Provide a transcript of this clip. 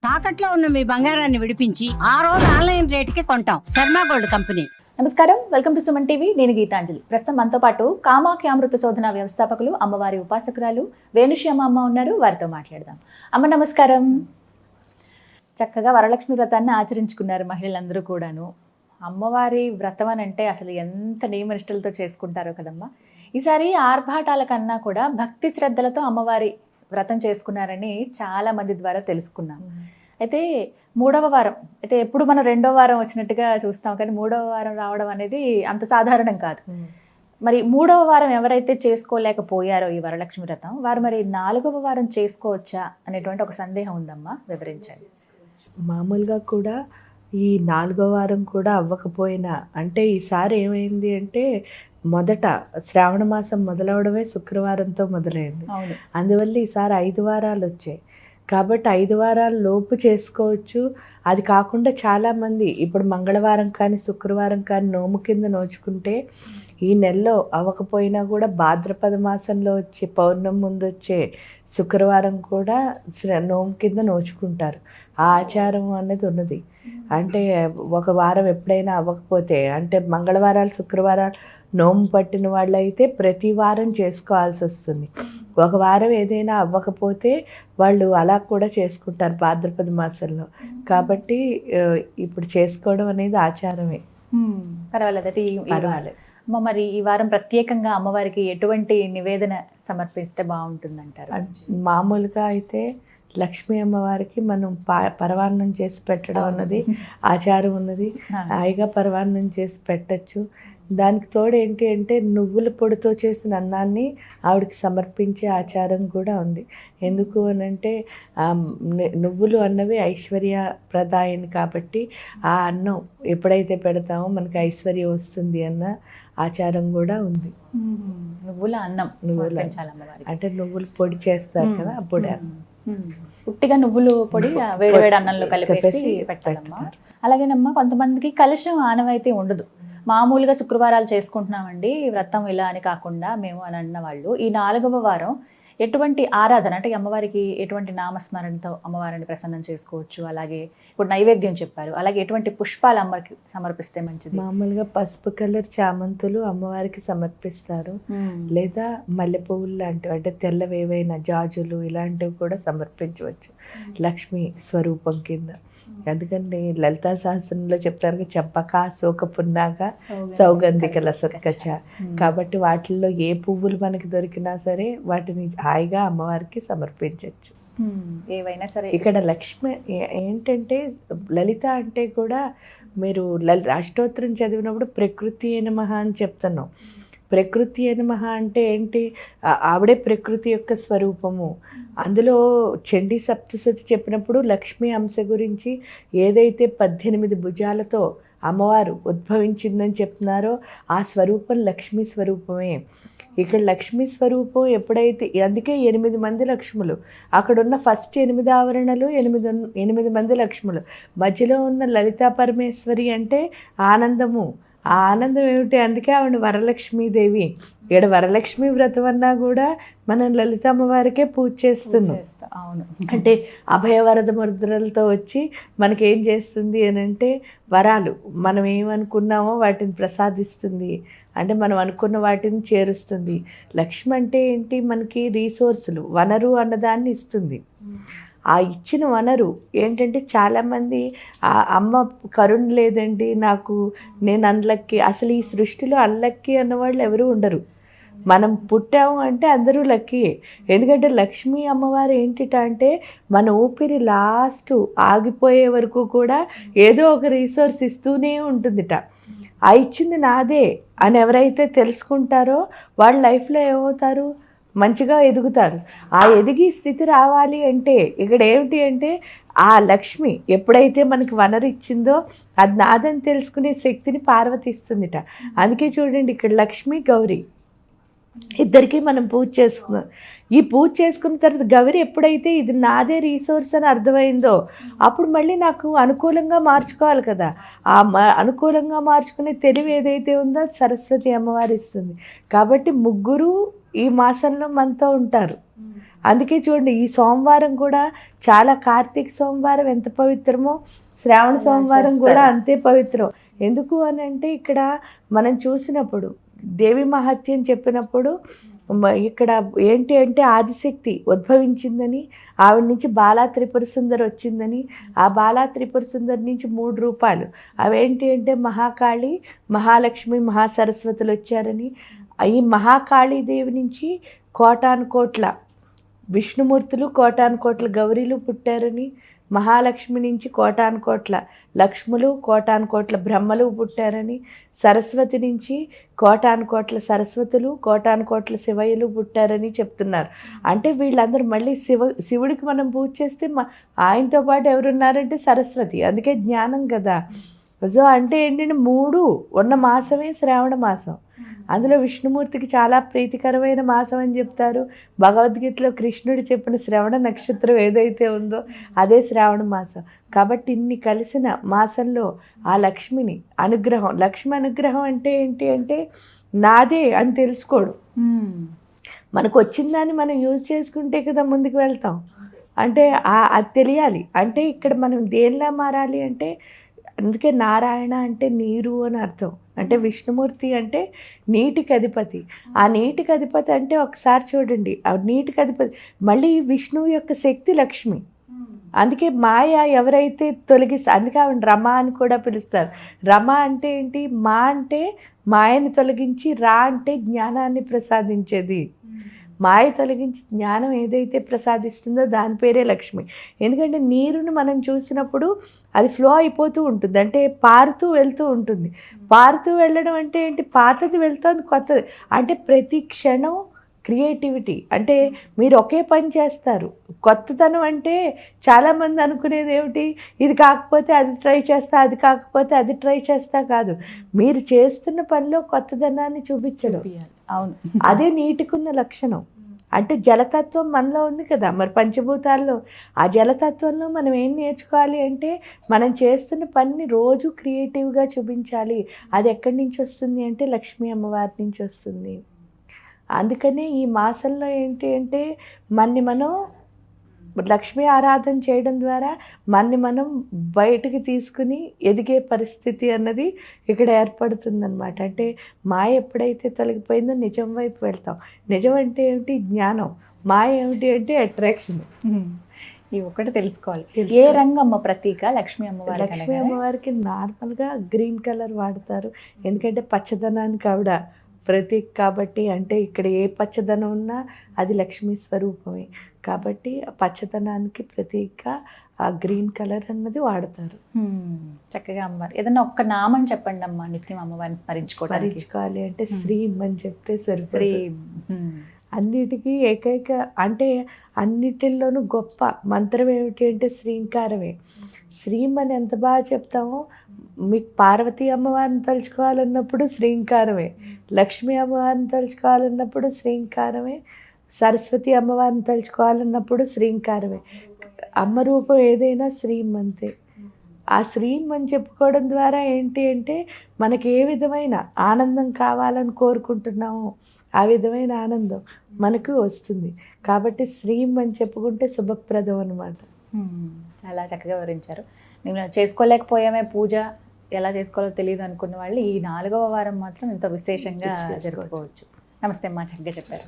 తాకట్లో ఉన్న మీ బంగారాన్ని విడిపించి ఆ రోజు ఆన్లైన్ రేటుకి కొంటాం. Sharma gold company. నమస్కారం, వెల్కమ్ టు సుమన్ టీవీ. నేను గీతాంజలి. ప్రస్తుతం మనతో పాటు కామాఖ్యామృత శోధన వ్యవస్థాపకులు, అమ్మవారి ఉపాసకురాలు వేణుశ్యామ అమ్మ ఉన్నారు. వారితో మాట్లాడదాం. అమ్మ నమస్కారం. చక్కగా వరలక్ష్మి వ్రతాన్ని ఆచరించుకున్నారు మహిళలందరూ కూడాను. అమ్మవారి వ్రతం అని అంటే అసలు ఎంత నియమనిష్టలతో చేసుకుంటారో కదమ్మా. ఈసారి ఆర్భాటాల కన్నా కూడా భక్తి శ్రద్ధలతో అమ్మవారి వ్రతం చేసుకున్నారని చాలా మంది ద్వారా తెలుసుకున్నాం. అయితే మూడవ వారం, అయితే ఎప్పుడు మనం రెండో వారం వచ్చినట్టుగా చూస్తాం, కానీ మూడవ వారం రావడం అనేది అంత సాధారణం కాదు. మరి మూడవ వారం ఎవరైతే చేసుకోలేకపోయారో ఈ వరలక్ష్మి వ్రతం, వారు మరి 4వ వారం చేసుకోవచ్చా అనేటువంటి ఒక సందేహం ఉందమ్మా, వివరించండి. మామూలుగా కూడా ఈ 4వ వారం కూడా అవ్వకపోయినా, అంటే ఈసారి ఏమైంది అంటే మొదట శ్రావణ మాసం మొదలవడమే శుక్రవారంతో మొదలైంది. అందువల్ల ఈసారి 5 వారాలు వచ్చాయి. కాబట్టి 5 వారాల లోపు చేసుకోవచ్చు. అది కాకుండా చాలామంది ఇప్పుడు మంగళవారం కానీ శుక్రవారం కానీ నోము కింద నోచుకుంటే ఈ నెలలో అవ్వకపోయినా కూడా భాద్రపద మాసంలో వచ్చే పౌర్ణమి ముందు వచ్చే శుక్రవారం కూడా నోము కింద నోచుకుంటారు. ఆ ఆచారం అనేది ఉన్నది. అంటే ఒక వారం ఎప్పుడైనా అవ్వకపోతే, అంటే మంగళవారాలు శుక్రవారాలు నోము పట్టిన వాళ్ళు అయితే ప్రతి వారం చేసుకోవాల్సి వస్తుంది. ఒక వారం ఏదైనా అవ్వకపోతే వాళ్ళు అలా కూడా చేసుకుంటారు భాద్రపద మాసంలో. కాబట్టి ఇప్పుడు చేసుకోవడం అనేది ఆచారమే. పర్వాలేదు, అయితే పర్వాలేదు. అమ్మ, మరి ఈ వారం ప్రత్యేకంగా అమ్మవారికి ఎటువంటి నివేదన సమర్పిస్తే బాగుంటుందంటారు? మామూలుగా అయితే లక్ష్మీ అమ్మవారికి మనం పరవాన్నం చేసి పెట్టడం అన్నది ఆచారం ఉన్నది. హాయిగా పరవాన్నం చేసి పెట్టచ్చు. దానికి తోడు ఏంటి అంటే నువ్వుల పొడితో చేసిన అన్నాన్ని ఆవిడకి సమర్పించే ఆచారం కూడా ఉంది. ఎందుకు అనంటే నువ్వులు అన్నవి ఐశ్వర్యప్రదాయని కాబట్టి ఆ అన్నం ఎప్పుడైతే పెడతామో మనకి ఐశ్వర్యం వస్తుంది అన్న ఆచారం కూడా ఉంది. నువ్వుల అన్నం, నువ్వుల అంటే నువ్వుల పొడి చేస్తారు కదా, అప్పుడే ఉట్టిగా నువ్వులు పొడి వేడివేడి అన్నంలో కలిపేసి పెట్టాలమ్మా. అలాగేనమ్మా, కొంతమందికి కలశం ఆనవాయితీ ఉండదు. మామూలుగా శుక్రవారాలు చేసుకుంటున్నామండి వ్రతం ఇలా అని కాకుండా మేము అని అన్న వాళ్ళు ఈ 4వ వారం ఎటువంటి ఆరాధన, అంటే అమ్మవారికి ఎటువంటి నామస్మరణతో అమ్మవారిని ప్రసన్నం చేసుకోవచ్చు? అలాగే ఇప్పుడు నైవేద్యం చెప్పారు, అలాగే ఎటువంటి పుష్పాలు అమ్మకి సమర్పిస్తే మంచిది? మామూలుగా పసుపు కలర్ చామంతులు అమ్మవారికి సమర్పిస్తారు. లేదా మల్లె పువ్వులు లాంటివి, అంటే తెల్లవేవైన జాజులు ఇలాంటివి కూడా సమర్పించవచ్చు లక్ష్మీ స్వరూపం కింద. ఎందుకంటే లలితా సహస్రంలో చెప్తారు చంపక శోక పున్నాగ సౌగంధిక లసత్కచ. కాబట్టి వాటిల్లో ఏ పువ్వులు మనకి దొరికినా సరే వాటిని హాయిగా అమ్మవారికి సమర్పించవచ్చు, ఏవైనా సరే. ఇక్కడ లక్ష్మి ఏంటంటే లలిత అంటే కూడా మీరు అష్టోత్తరం చదివినప్పుడు ప్రకృతి నమః అని చెప్తున్నాం. ప్రకృతి నమః అంటే ఏంటి? ఆవిడే ప్రకృతి యొక్క స్వరూపము. అందులో చండీ సప్తశతి చెప్పినప్పుడు లక్ష్మీ అంశ గురించి ఏదైతే 18 భుజాలతో అమ్మవారు ఉద్భవించిందని చెప్తున్నారో ఆ స్వరూపం లక్ష్మీ స్వరూపమే. ఇక్కడ లక్ష్మీ స్వరూపం ఎప్పుడైతే, అందుకే 8 మంది లక్ష్ములు, అక్కడున్న ఫస్ట్ 8 ఆవరణలు 8 మంది లక్ష్ములు, మధ్యలో ఉన్న లలితా పరమేశ్వరి అంటే ఆనందము. ఆ ఆనందం ఏమిటి? అందుకే ఆవిడ వరలక్ష్మీదేవి. ఇక్కడ వరలక్ష్మి వ్రతం అన్నా కూడా మనం లలితమ్మవారికే పూజ చేస్తున్నాం. అవును, అంటే అభయవరద ముద్రలతో వచ్చి మనకేం చేస్తుంది అని అంటే వరాలు, మనం ఏమనుకున్నామో వాటిని ప్రసాదిస్తుంది. అంటే మనం అనుకున్న వాటిని చేరుస్తుంది. లక్ష్మి అంటే ఏంటి? మనకి రీసోర్సులు, వనరు అన్నదాన్ని ఇస్తుంది. ఆ ఇచ్చిన వనరు ఏంటంటే చాలామంది అమ్మ కరుణ లేదండి నాకు, నేను అన్లక్కీ. అసలు ఈ సృష్టిలో అన్లక్కీ అన్నవాళ్ళు ఎవరు ఉండరు. మనం పుట్టాము అంటే అందరూ లక్కీయే. ఎందుకంటే లక్ష్మీ అమ్మవారు ఏంటిట అంటే మన ఊపిరి లాస్ట్ ఆగిపోయే వరకు కూడా ఏదో ఒక రీసోర్స్ ఇస్తూనే ఉంటుందిట. ఆ ఇచ్చింది నాదే అని ఎవరైతే తెలుసుకుంటారో వాళ్ళ లైఫ్లో ఏమవుతారు? మంచిగా ఎదుగుతారు. ఆ ఎదిగి స్థితి రావాలి అంటే ఇక్కడ ఏమిటి అంటే ఆ లక్ష్మి ఎప్పుడైతే మనకి వనరు ఇచ్చిందో అది నాదని తెలుసుకునే శక్తిని పార్వతి ఇస్తుందిట. అందుకే చూడండి, ఇక్కడ లక్ష్మి గౌరీ ఇద్దరికీ మనం పూజ చేసుకున్నాం. ఈ పూజ చేసుకున్న తర్వాత గౌరి ఎప్పుడైతే ఇది నాదే రీసోర్స్ అని అర్థమైందో అప్పుడు మళ్ళీ నాకు అనుకూలంగా మార్చుకోవాలి కదా. ఆ అనుకూలంగా మార్చుకునే తెలివి ఏదైతే ఉందో సరస్వతి అమ్మవారు ఇస్తుంది. కాబట్టి ముగ్గురు ఈ మాసంలో మనతో ఉంటారు. అందుకే చూడండి ఈ సోమవారం కూడా చాలా, కార్తీక సోమవారం ఎంత పవిత్రమో శ్రావణ సోమవారం కూడా అంతే పవిత్రం. ఎందుకు అని అంటే ఇక్కడ మనం చూసినప్పుడు దేవి మహత్యం చెప్పినప్పుడు ఇక్కడ ఏంటి అంటే ఆదిశక్తి ఉద్భవించిందని, ఆవిడ నుంచి బాలా త్రిపుర సుందరి వచ్చిందని, ఆ బాలా త్రిపుర సుందరి నుంచి 3 రూపాలు అవేంటి అంటే మహాకాళి, మహాలక్ష్మి, మహాసరస్వతులు వచ్చారని, ఈ మహాకాళీదేవి నుంచి కోటాను కోట్ల విష్ణుమూర్తులు, కోటాను కోట్ల గౌరీలు పుట్టారని, మహాలక్ష్మి నుంచి కోటాను కోట్ల లక్ష్ములు, కోటాను కోట్ల బ్రహ్మలు పుట్టారని, సరస్వతి నుంచి కోటాను కోట్ల సరస్వతులు, కోటాను కోట్ల శివయ్యలు పుట్టారని చెప్తున్నారు. అంటే వీళ్ళందరూ మళ్ళీ శివుడికి మనం పూజ చేస్తే ఆయనతో పాటు ఎవరున్నారంటే సరస్వతి, అందుకే జ్ఞానం కదా. సో అంటే ఏంటంటే 3 ఉన్న మాసమే శ్రావణ మాసం. అందులో విష్ణుమూర్తికి చాలా ప్రీతికరమైన మాసం అని చెప్తారు. భగవద్గీతలో కృష్ణుడు చెప్పిన శ్రవణ నక్షత్రం ఏదైతే ఉందో అదే శ్రావణ మాసం. కాబట్టి ఇన్ని కలిసిన మాసంలో ఆ లక్ష్మిని అనుగ్రహం, లక్ష్మి అనుగ్రహం అంటే ఏంటి అంటే నాదే అని తెలుసుకోడు. మనకు వచ్చిన దాన్ని మనం యూజ్ చేసుకుంటే కదా ముందుకు వెళ్తాం. అంటే అది తెలియాలి. అంటే ఇక్కడ మనం దేనిలా మారాలి అంటే, అందుకే నారాయణ అంటే నీరు అని అర్థం. అంటే విష్ణుమూర్తి అంటే నీటికి అధిపతి. ఆ నీటికి అధిపతి అంటే ఒకసారి చూడండి, ఆ నీటికి అధిపతి మళ్ళీ విష్ణువు యొక్క శక్తి లక్ష్మి. అందుకే మాయ ఎవరైతే అందుకే ఆవిడ రమ అని కూడా పిలుస్తారు. రమ అంటే ఏంటి? మా అంటే మాయని తొలగించి, రా అంటే జ్ఞానాన్ని ప్రసాదించేది. మాయ తొలగించి జ్ఞానం ఏదైతే ప్రసాదిస్తుందో దాని పేరే లక్ష్మి. ఎందుకంటే నీరుని మనం చూసినప్పుడు అది ఫ్లో అయిపోతూ ఉంటుంది, అంటే పారుతూ వెళ్తూ ఉంటుంది. పారుతూ వెళ్ళడం అంటే ఏంటి? పాతది వెళ్తుంది, కొత్తది. అంటే ప్రతి క్షణం క్రియేటివిటీ. అంటే మీరు ఒకే పని చేస్తారు. కొత్తదనం అంటే చాలామంది అనుకునేది ఏమిటి? ఇది కాకపోతే అది ట్రై చేస్తా, అది కాకపోతే అది ట్రై చేస్తా కాదు. మీరు చేస్తున్న పనిలో కొత్తదనాన్ని చూపించడం. అవును, అదే నీటికున్న లక్షణం. అంటే జలతత్వం మనలో ఉంది కదా, మరి పంచభూతాల్లో ఆ జలతత్వంలో మనం ఏం నేర్చుకోవాలి అంటే మనం చేస్తున్న పనిని రోజు క్రియేటివ్గా చూపించాలి. అది ఎక్కడి నుంచి వస్తుంది అంటే లక్ష్మీ అమ్మవారి నుంచి వస్తుంది. అందుకనే ఈ మాసంలో ఏంటి అంటే మనం లక్ష్మీ ఆరాధన చేయడం ద్వారా మనం బయటికి తీసుకుని ఎదిగే పరిస్థితి అన్నది ఇక్కడ ఏర్పడుతుందన్నమాట. అంటే మాయ ఎప్పుడైతే తొలగిపోయిందో నిజం వైపు వెళ్తాం. నిజం అంటే ఏమిటి? జ్ఞానం. మాయ ఏమిటి అంటే అట్రాక్షన్. ఈ ఒక్కటి తెలుసుకోవాలి. ఏ రంగమ్మ ప్రతీక లక్ష్మీ అమ్మవారి? లక్ష్మీ అమ్మవారికి నార్మల్గా గ్రీన్ కలర్ వాడతారు. ఎందుకంటే పచ్చదనానికి ఆవిడ ప్రతీక కాబట్టి. అంటే ఇక్కడ ఏ పచ్చదనం ఉన్నా అది లక్ష్మీ స్వరూపమే కాబట్టి పచ్చదనానికి ప్రతీక ఆ గ్రీన్ కలర్ అన్నది వాడతారు. చక్కగా అమ్మవారు ఏదన్నా ఒక్క నామం చెప్పండి అమ్మా, నిత్యం అమ్మవారిని స్మరించుకోవాలి అంటే శ్రీం అని చెప్తే సరిపోతుంది. అన్నిటికీ ఏకైక అంటే అన్నిటిల్లోనూ గొప్ప మంత్రం ఏమిటి అంటే శ్రీంకారమే. శ్రీం అని ఎంత బాగా చెప్తామో, మీకు పార్వతీ అమ్మవారిని తలుచుకోవాలన్నప్పుడు శ్రీంకారమే, లక్ష్మీ అమ్మవారిని తలుచుకోవాలన్నప్పుడు శ్రీంకారమే, సరస్వతి అమ్మవారిని తలుచుకోవాలన్నప్పుడు శ్రీంకారమే. అమ్మ రూపం ఏదైనా శ్రీం అంతే. ఆ శ్రీం అని చెప్పుకోవడం ద్వారా ఏంటి అంటే మనకి ఏ విధమైన ఆనందం కావాలని కోరుకుంటున్నామో ఆ విధమైన ఆనందం మనకు వస్తుంది. కాబట్టి శ్రీం అని చెప్పుకుంటే శుభప్రదం అనమాట. చాలా చక్కగా వివరించారు. మేము చేసుకోలేకపోయామే, పూజ ఎలా చేసుకోవాలో తెలియదు అనుకున్న వాళ్ళు ఈ 4వ వారం మాత్రం ఎంతో విశేషంగా జరుపుకోవచ్చు. నమస్తే అమ్మా, చక్కగా చెప్పారు.